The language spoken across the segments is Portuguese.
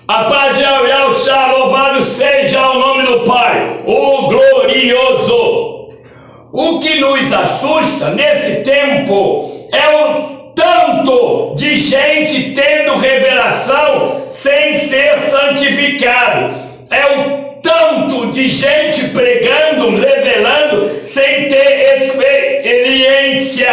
A paz de Yahshua, louvado seja o nome do Pai, o glorioso. O que nos assusta nesse tempo é o tanto de gente tendo revelação sem ser santificado. É o tanto de gente pregando, revelando, sem ter experiência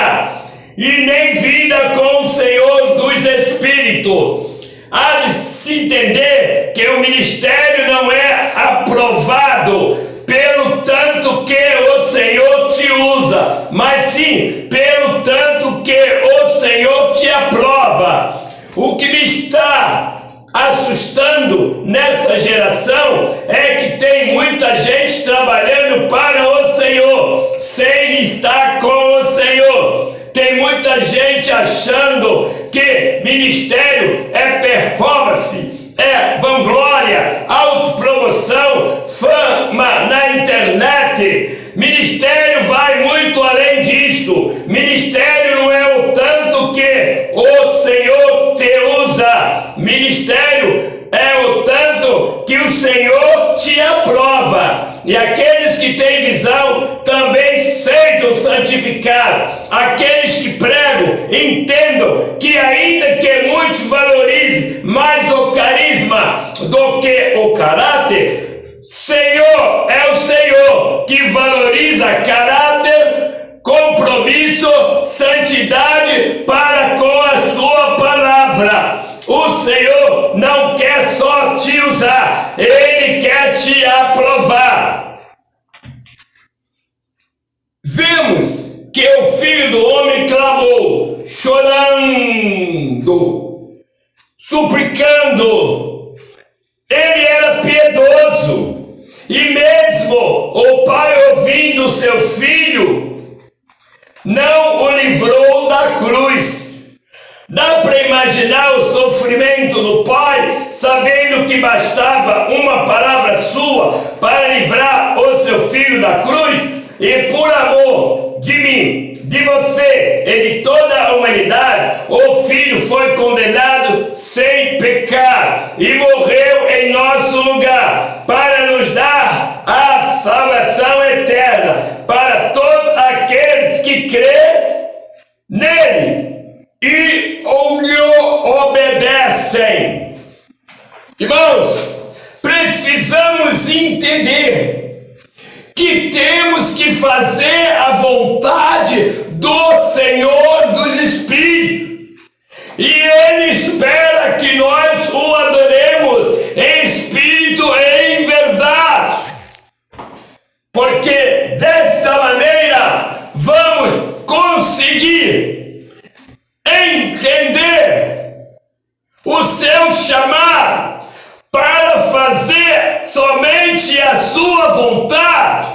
e nem vida com o Senhor dos Espíritos. Há de se entender que o ministério não é aprovado pelo tanto que o Senhor te usa, mas sim pelo tanto que o Senhor te aprova. O que me está assustando nessa geração é que tem muita gente trabalhando para o Senhor, sem estar com o Senhor. Tem muita gente achando que ministério é performance, é vanglória, autopromoção, fama na internet. Ministério vai muito além disso. Ministério não é o tanto que o Senhor te usa. Ministério é o tanto que o Senhor te aprova. E aqueles que têm visão também sejam santificados. Aqueles que pregam, entendam que ainda que muitos valorizem mais o carisma do que o caráter, Senhor é o Senhor que valoriza caráter, compromisso, santidade para com a sua palavra. O Senhor não quer só te usar, Ele quer te aprovar. Vemos que o Filho do Homem clamou, chorando, suplicando. Ele era piedoso, e mesmo o Pai, ouvindo seu Filho, não o livrou da cruz. Dá para imaginar o sofrimento do Pai, sabendo que bastava uma palavra sua para livrar o seu Filho da cruz? E por amor de mim, de você e de toda a humanidade, o Filho foi condenado sem pecar e morreu em nosso lugar para nos dar a salvação eterna para todos aqueles que crêem nele e lhe obedecem. Irmãos, precisamos entender que temos que fazer a vontade do Senhor dos Espíritos, e Ele espera que nós o adoremos em espírito e em verdade, porque desta maneira vamos conseguir entender o seu chamado para fazer somente a sua vontade,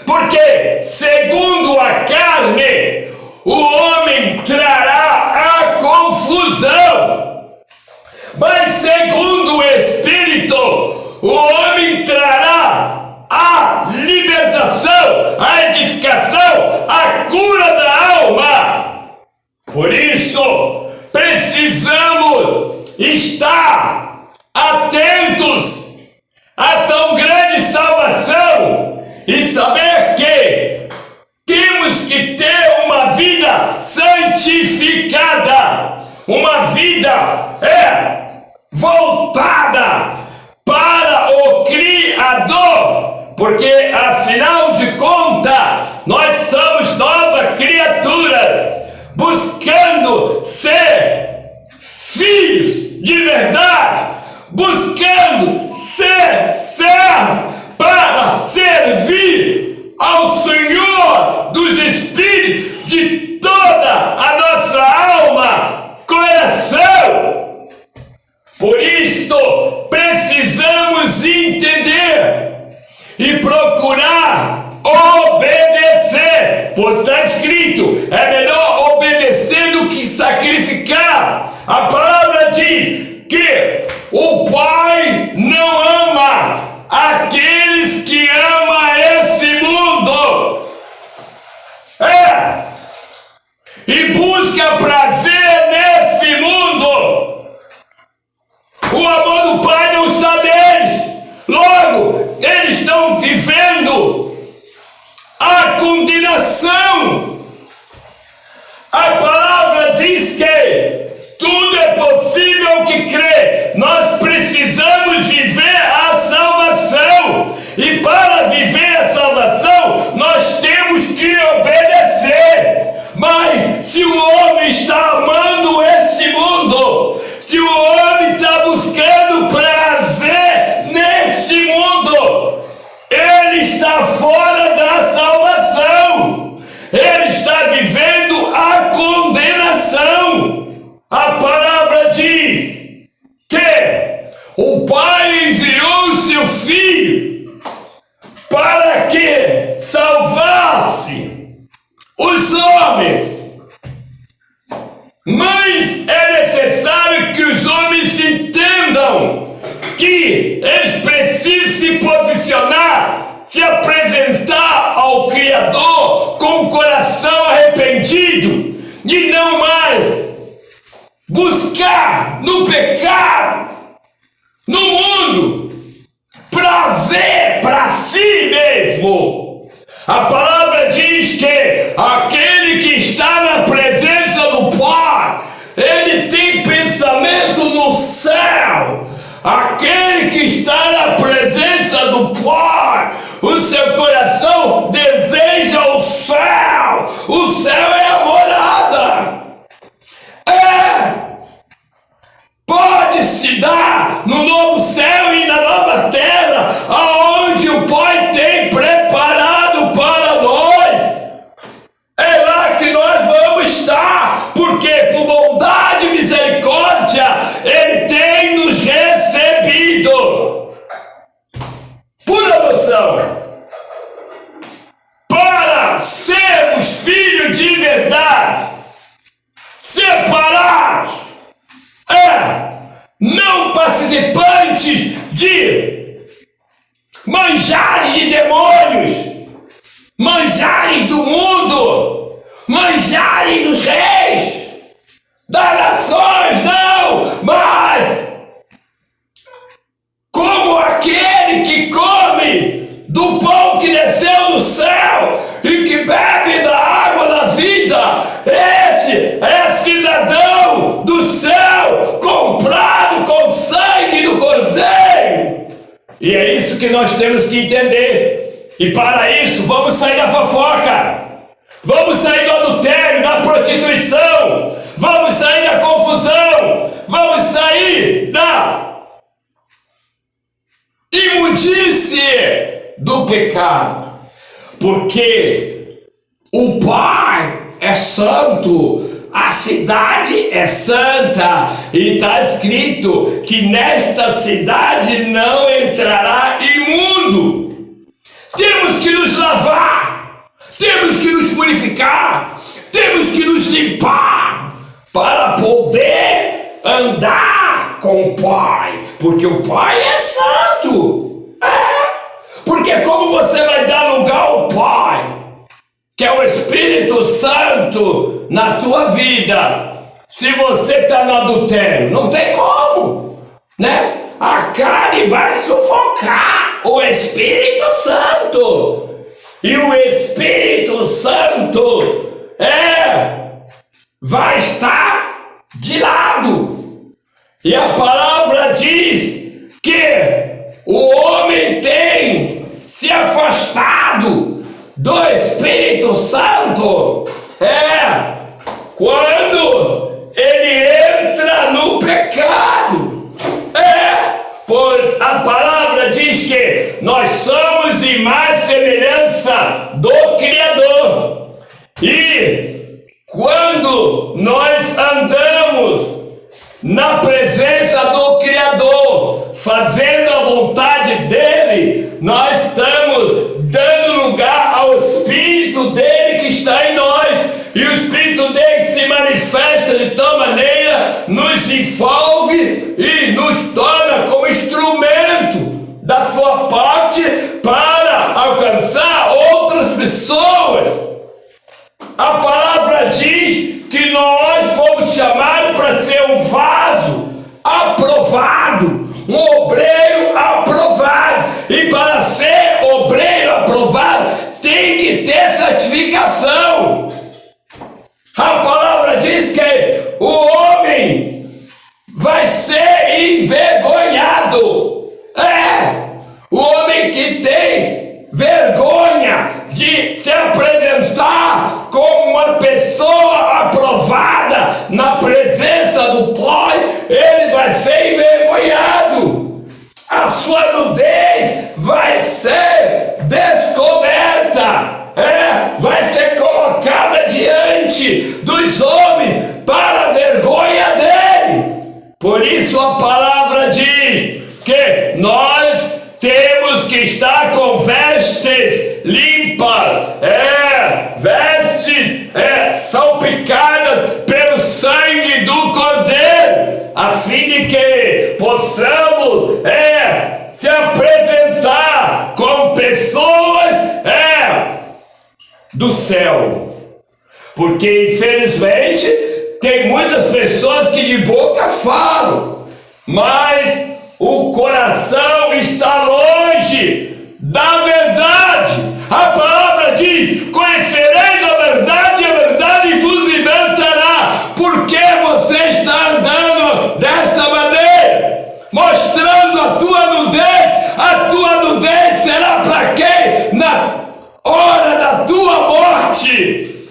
porque segundo a carne o homem trará a confusão, mas segundo o Espírito o homem trará a libertação, a edificação, a cura da alma. Por isso precisamos estar atentos a tão grande salvação e saber que temos que ter uma vida santificada, uma vida voltada para o Criador, porque afinal de contas nós somos novas criaturas buscando ser filhos de verdade, buscando ser servo para servir ao Senhor dos Espíritos de toda a nossa alma, coração. Por isto precisamos entender e procurar obedecer, pois está escrito, é melhor obedecer do que sacrificar. A palavra diz que o Pai não ama aqueles que amam esse mundo, e busca prazer nesse mundo. O amor do Pai salvação. A palavra diz que tudo é possível ao que crê. Nós precisamos viver a salvação. E para viver a salvação, nós temos que obedecer. Mas se o homem está amando esse mundo, se o homem está buscando prazer nesse mundo, ele está fora da salvação. Ele está vivendo a condenação. A palavra diz que o Pai enviou o seu Filho para que salvasse os homens. Mas é necessário que os homens entendam que eles precisam se posicionar, se apresentar ao Criador com o coração arrependido e não mais buscar no pecado, no mundo, prazer para si mesmo. A palavra diz que aquele que está na presença do Pai, ele tem pensamento no céu. Aquele que está na presença do Pai, o seu coração deseja o céu. O céu é a morada. Pode se dar no novo céu e na nova terra, aonde o Pai tem preparado para nós. É lá que nós vamos estar, porque por bondade e misericórdia Ele tem nos recebido por adoção, para sermos filhos de verdade, separados, não participantes de manjares de demônios, manjares do mundo, manjares dos reis, das nações, não, mas como aquele que come do pão que desceu do céu e que bebe da água da vida. Esse é cidadão do céu, comprado com sangue do Cordeiro. E é isso que nós temos que entender. E para isso, vamos sair da fofoca, vamos sair do adultério, da prostituição, vamos sair da confusão, vamos sair da imundície do pecado, porque o Pai é santo, a cidade é santa, e está escrito que nesta cidade não entrará imundo. Temos que nos lavar, temos que nos purificar, temos que nos limpar para poder andar com o Pai, porque o Pai é santo. Porque como você vai dar lugar ao Pai, que é o Espírito Santo na tua vida, se você está no adultério? Não tem como, né? A carne vai sufocar o Espírito Santo, e o Espírito Santo vai estar de lado. E a palavra diz que o homem tem se afastado do Espírito Santo quando ele entra no pecado. Pois a palavra diz que nós somos imagem e semelhança do Criador. E quando nós andamos na presença do Criador, fazendo a vontade dele, nós estamos dando lugar ao Espírito dele que está em nós, e o Espírito dele se manifesta de tal maneira, nos envolve e nos torna como instrumento da sua parte para alcançar outras pessoas. A palavra diz que nós fomos chamados para ser um vaso aprovado, um obreiro aprovado, e para ser obreiro aprovado tem que ter santificação. A palavra diz que o homem vai ser envergonhado. O homem que tem vergonha de se apresentar como uma pessoa aprovada na presença do Pai, ele vai ser envergonhado. A sua nudez vai ser descoberta, vai ser colocada diante dos homens para a vergonha dele. Por isso a palavra diz que nós temos que estar com vestes limpas, vestes salpicadas pelo sangue do Cordeiro, a fim de que possamos se apresentar como pessoas do céu. Porque infelizmente tem muitas pessoas que de boca falam, mas o coração está longe da verdade. A palavra diz: conhecereis a verdade e a verdade vos libertará. Por que você está andando desta maneira? Mostrando a tua nudez. A tua nudez será para quem? Na hora da tua morte.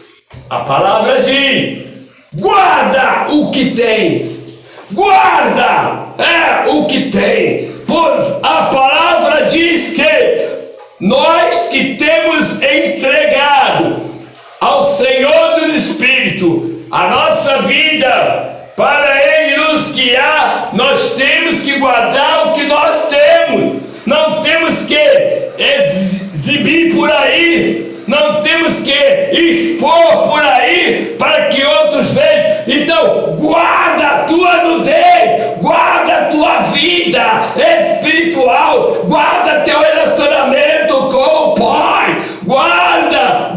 A palavra diz: guarda o que tens. Guarda o que tem, pois a palavra diz que nós que temos entregado ao Senhor do Espírito a nossa vida para Ele nos guiar, nós temos que guardar o que nós temos. Não temos que exibir por aí, não temos que expor por aí para que outros vejam. Então, guarda a tua nudez, guarda a tua vida espiritual, guarda teu relacionamento com o Pai, guarda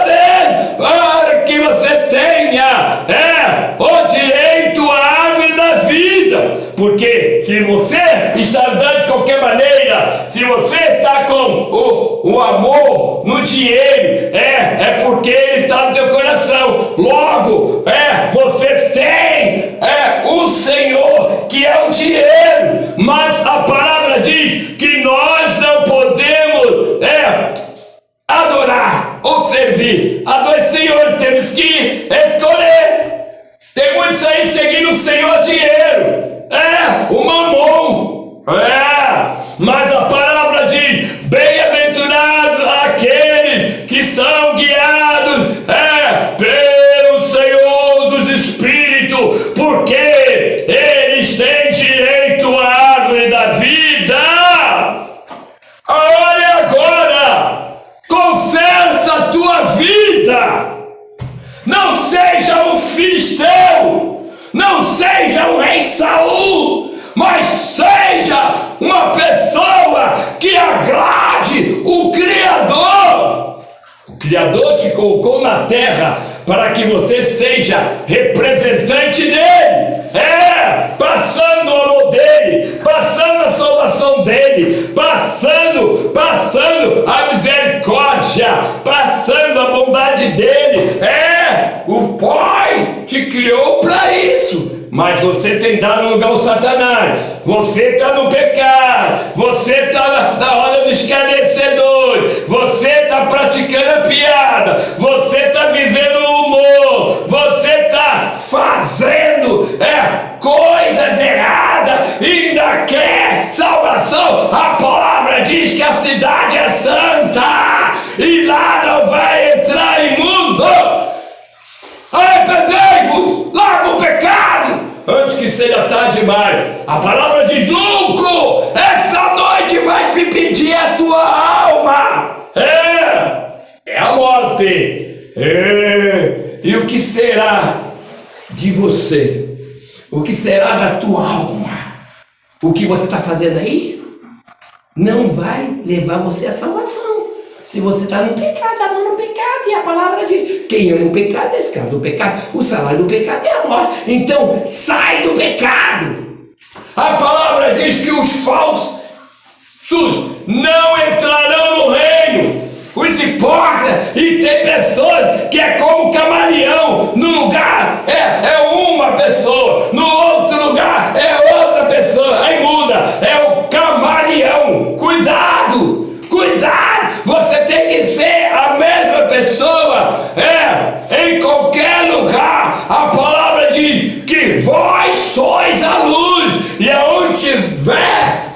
mesmo, para que você tenha o direito à árvore da vida. Porque se você está andando de qualquer maneira, se você está com o amor no dinheiro, é porque ele está no teu coração. Logo, você tem o Senhor, que é o dinheiro. Mas a palavra diz que nós não podemos adorar ou servir a dois senhores. Temos que escolher. Tem muitos aí seguindo o Senhor dinheiro, o mamon, mas a palavra diz: bem-aventurados aqueles que são guiados pelo Senhor dos Espíritos, porque eles têm direito à árvore da vida. Olha agora, confessa a tua vida. Não seja um filisteu, não seja um rei Saul, mas seja uma pessoa que agrade o Criador. O Criador te colocou na terra para que você seja representante dele, passando o amor dele, passando a salvação dele, passando a misericórdia, passando a bondade dele. O Pai te criou para isso, mas você tem dado lugar ao Satanás. Você está no pecado, você está na roda dos escarnecedores, você está praticando a piada, você está vivendo o humor, você está fazendo coisas erradas e ainda quer salvação. A palavra diz que a cidade é santa e lá não vai entrar imundo. Arrependei-vos, larga o pecado antes que seja tarde demais. A palavra diz: louco, esta noite vai te pedir a tua alma. É a morte. E o que será de você? O que será da tua alma? O que você está fazendo aí não vai levar você à salvação. Se você está no pecado, amando o pecado, e a palavra diz: quem ama o pecado é escravo do pecado, o salário do pecado é a morte. Então sai do pecado. A palavra diz que os falsos não entrarão no reino, os hipócritas tiver,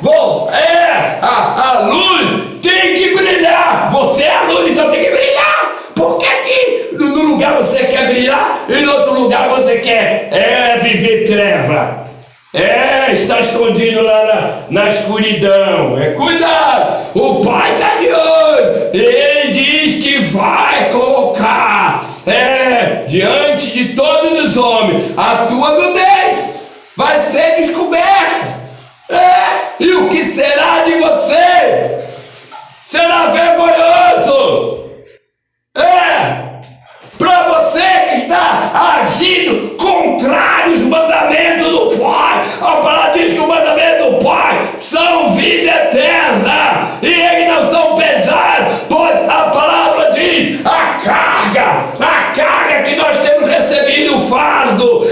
a luz tem que brilhar. Você é a luz, então tem que brilhar. Por que aqui no lugar você quer brilhar e no outro lugar você quer viver treva? Está escondido lá na escuridão. Cuidado, o Pai está de olho. Ele diz que vai colocar diante de todos os homens a tua nudez. Vai ser descoberta. E o que será de você? Será vergonhoso. Para você que está agindo contrário aos mandamentos do Pai. A palavra diz que o mandamento do Pai são vida eterna e eles não são pesados, pois a palavra diz a carga que nós temos recebido, o fardo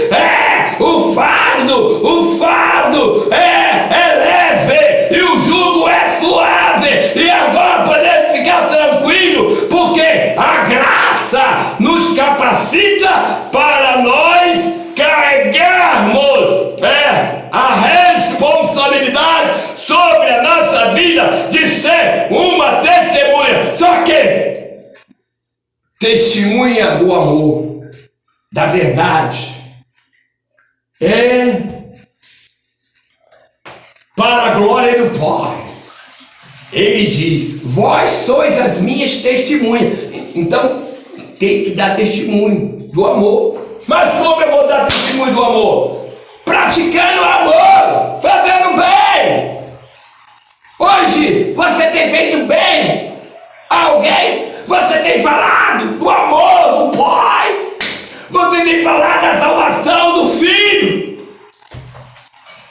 é leve e o jugo é suave. E agora podemos ficar tranquilos, porque a graça nos capacita para nós carregarmos a responsabilidade sobre a nossa vida de ser uma testemunha. Só que testemunha do amor, da verdade, para a glória do Pai. Ele diz: vós sois as minhas testemunhas. Então tem que dar testemunho do amor. Mas como eu vou dar testemunho do amor? Praticando o amor, fazendo bem. Hoje você tem feito bem a alguém? Você tem falado do amor do Pai? Você tem falado da salvação do Filho?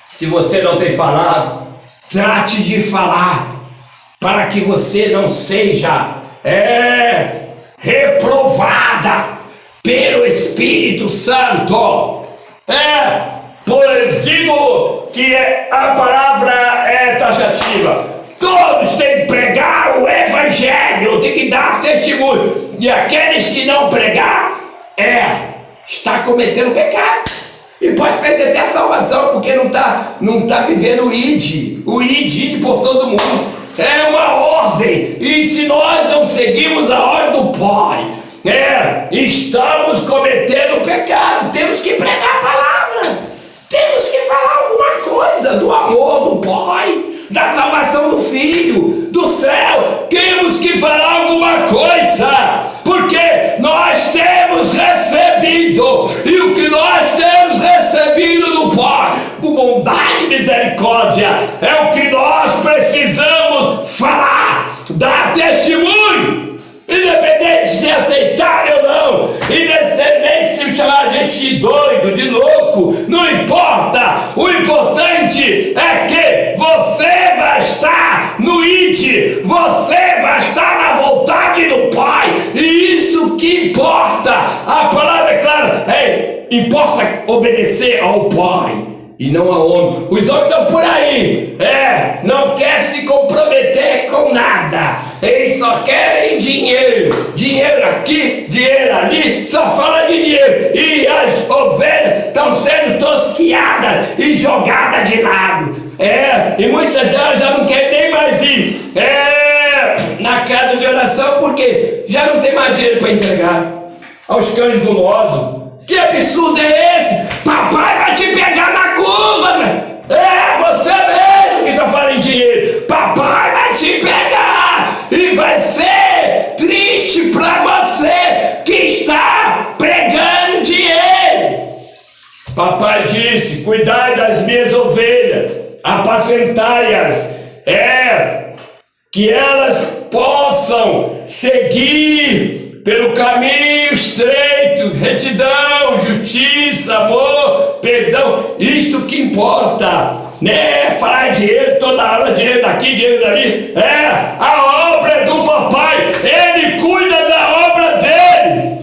Se você não tem falado, trate de falar, para que você não seja reprovada pelo Espírito Santo. Pois digo que a palavra é taxativa. Todos têm que pregar o Evangelho, tem que dar testemunho. E aqueles que não pregar, está cometendo pecado. E pode perder até a salvação, porque não tá vivendo o id por todo mundo. É uma ordem, e se nós não seguimos a ordem do Pai, estamos cometendo pecado. Temos que pregar a palavra, temos que falar alguma coisa do amor do Pai, da salvação do Filho, do céu. Temos que falar alguma coisa, porque nós temos recebido, e o que nós temos recebido do Pai, por bondade e misericórdia, é o que nós precisamos falar, dar testemunho, independente de se aceitarem ou não, independente de se chamar a gente de doido, de louco, não importa. O importante é que você vai estar no id, você vai estar na vontade do Pai, e isso que importa. A palavra é clara, importa obedecer ao Pai e não a homem. Os homens estão por aí, não quer se comprometer com nada, eles só querem dinheiro, dinheiro aqui, dinheiro ali, só fala de dinheiro, e as ovelhas estão sendo tosquiadas e jogadas de lado, e muitas delas já não querem nem mais ir na casa de oração, porque já não tem mais dinheiro para entregar aos cães gulosos. Que absurdo é esse? Papai vai te pegar na curva, né? Você mesmo que só fala em dinheiro. Papai vai te pegar e vai ser triste para você que está pregando dinheiro. Papai disse: cuidai das minhas ovelhas, apacentai-as, que elas possam seguir pelo caminho estreito, retidão, justiça, amor, perdão, isto que importa, falar dinheiro toda hora, dinheiro daqui, dinheiro dali, a obra é do papai, ele cuida da obra dele.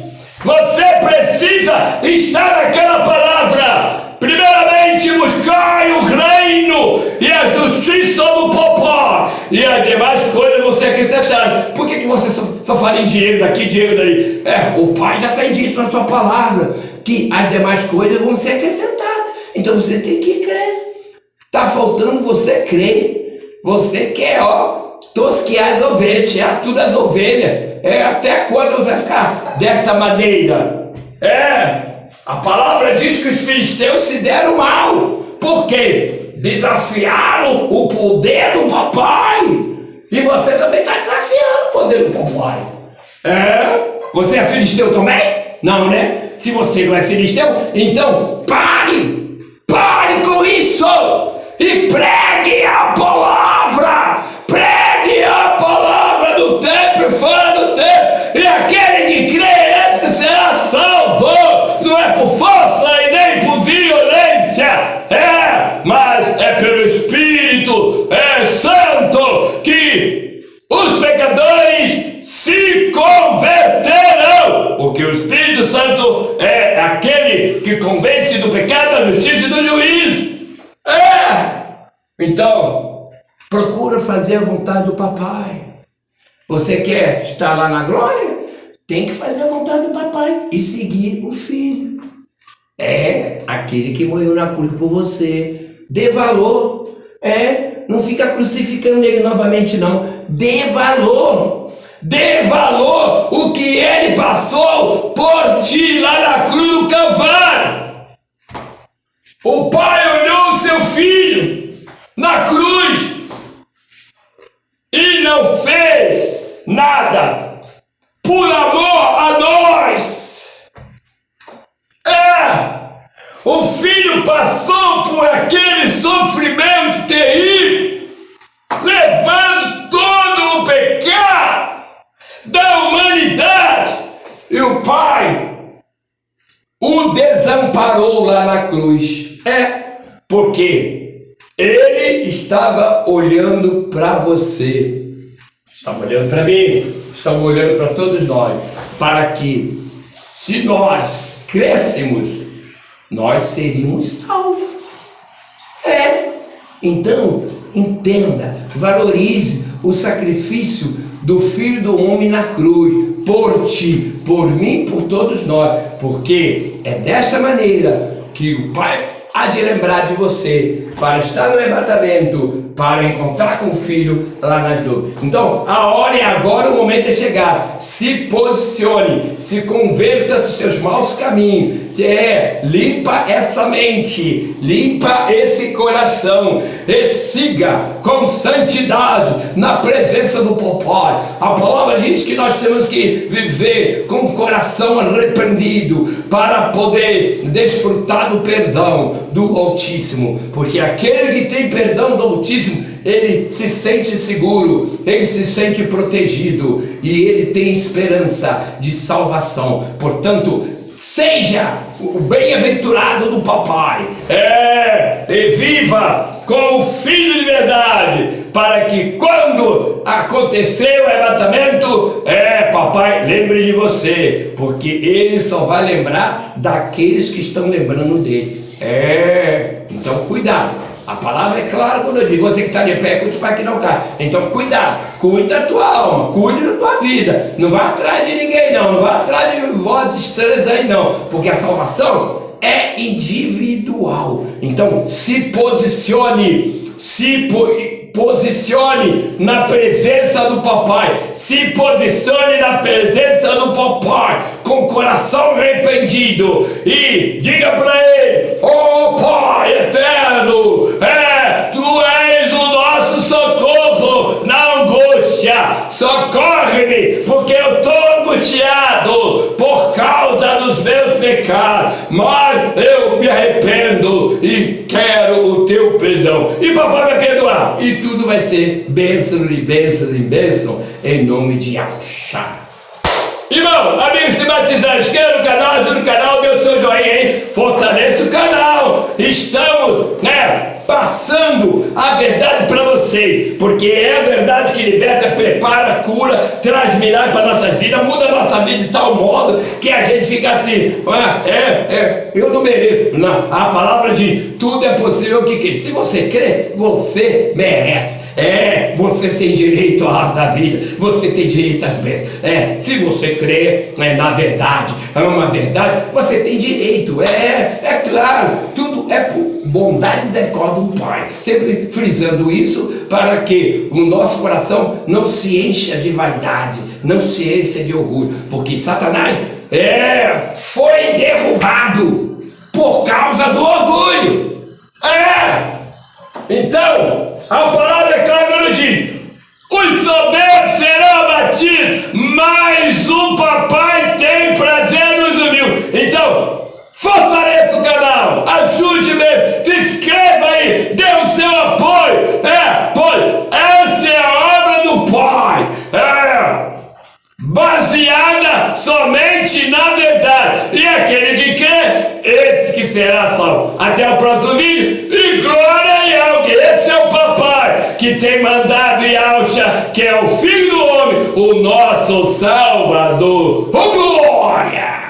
Você precisa estar naquela palavra. Primeiramente buscai o reino e a justiça do papai, e as demais coisas você acrescentará. Por que você só fala em dinheiro daqui, dinheiro dali? O Pai já está dito na sua palavra que as demais coisas vão ser acrescentadas. Então você tem que crer, Tá faltando você crer. Você quer, tosquear as ovelhas, tirar tudo as ovelhas. Até quando você vai ficar desta maneira? A palavra diz que os filisteus se deram mal. Por quê? Desafiaram o poder do papai. E você também está desafiando o poder do papai. Você é filisteu também? Não, né? Se você não é filisteu, então pare com isso e pregue a palavra. Pregue a palavra do templo e fora do templo. E aquele que crê, esse que será salvo. Não é por força e nem por violência. Mas é pelo Espírito Santo que os pecadores se converterão. Porque o Espírito Santo é aquele que convence do pecado, da justiça e do juízo. Então, procura fazer a vontade do papai. Você quer estar lá na glória? Tem que fazer a vontade do papai e seguir o filho. Aquele que morreu na cruz por você. Dê valor. Não fica crucificando ele novamente, não. Dê valor. Dê valor o que ele passou por ti lá na cruz do Calvário. O pai olhou o seu filho na cruz e não fez nada por amor a nós. O filho passou por aquele sofrimento terrível, levando todo o pecado da humanidade, e o pai o desamparou lá na cruz. Porque ele estava olhando para você, estava olhando para mim, estava olhando para todos nós, para que, se nós crêssemos, nós seríamos salvos. Então, entenda, valorize o sacrifício do Filho do Homem na cruz, por ti, por mim, por todos nós, porque é desta maneira que o Pai há de lembrar de você, para estar no arrebatamento, para encontrar com o Filho lá nas nuvens. Então, a hora é agora, o momento é chegar. Se posicione, se converta dos seus maus caminhos, limpa essa mente, limpa esse coração, e siga com santidade na presença do papai. A palavra diz que nós temos que viver com o coração arrependido para poder desfrutar do perdão do Altíssimo, porque aquele que tem perdão do Altíssimo, ele se sente seguro, ele se sente protegido e ele tem esperança de salvação. Portanto, seja o bem-aventurado do papai, e viva como filho de verdade, para que quando acontecer o arrebatamento, papai lembre de você, porque ele só vai lembrar daqueles que estão lembrando dele. Então cuidado. A palavra é clara quando eu digo, você que está de pé, cuide para que não cai. Então cuidado, cuide da tua alma, cuide da tua vida. Não vai atrás de ninguém não vai atrás de vozes estranhas aí não, porque a salvação é individual. Então se posicione, posicione na presença do papai, se posicione na presença do papai, com o coração arrependido, e diga para ele: oh Pai eterno, tu és o nosso socorro na angústia, socorre-me, porque eu estou angustiado por causa dos meus pecados, mas eu me arrependo e quero o teu perdão, e papai vai perdoar, e tudo vai ser bênção e bênção e bênção, em nome de Yahushua. Irmão, amigo, se batizar, inscreva no canal, ajuda o canal, dê o seu joinha aí, fortaleça o canal. Estamos, passando a verdade para vocês, porque é a verdade que liberta, prepara, cura, traz milagre para a nossa vida, muda a nossa vida de tal modo que a gente fica assim, eu não mereço. Não, a palavra diz, tudo é possível que quer. Se você crê, você merece. Você tem direito à árvore da vida, você tem direito às bênçãos. Se você crê na verdade, ama a verdade, você tem direito. É claro, tudo é por bondade e misericórdia do Pai. Sempre frisando isso para que o nosso coração não se encha de vaidade, não se encha de orgulho, porque Satanás foi derrubado por causa do orgulho. Então, a palavra é clara no dia: os soberbos serão abatidos, mas o papai tem prazer nos humildes. Então, fortaleça o canal, ajude-me, se inscreva aí, dê o seu apoio, pois essa é a obra do Pai, baseada somente na verdade, e aquele que crê, esse que será salvo. Até o próximo vídeo, e glória a Yahweh. Esse é o papai que tem mandado Yahshua, que é o Filho do Homem, o nosso Salvador. Oh, glória!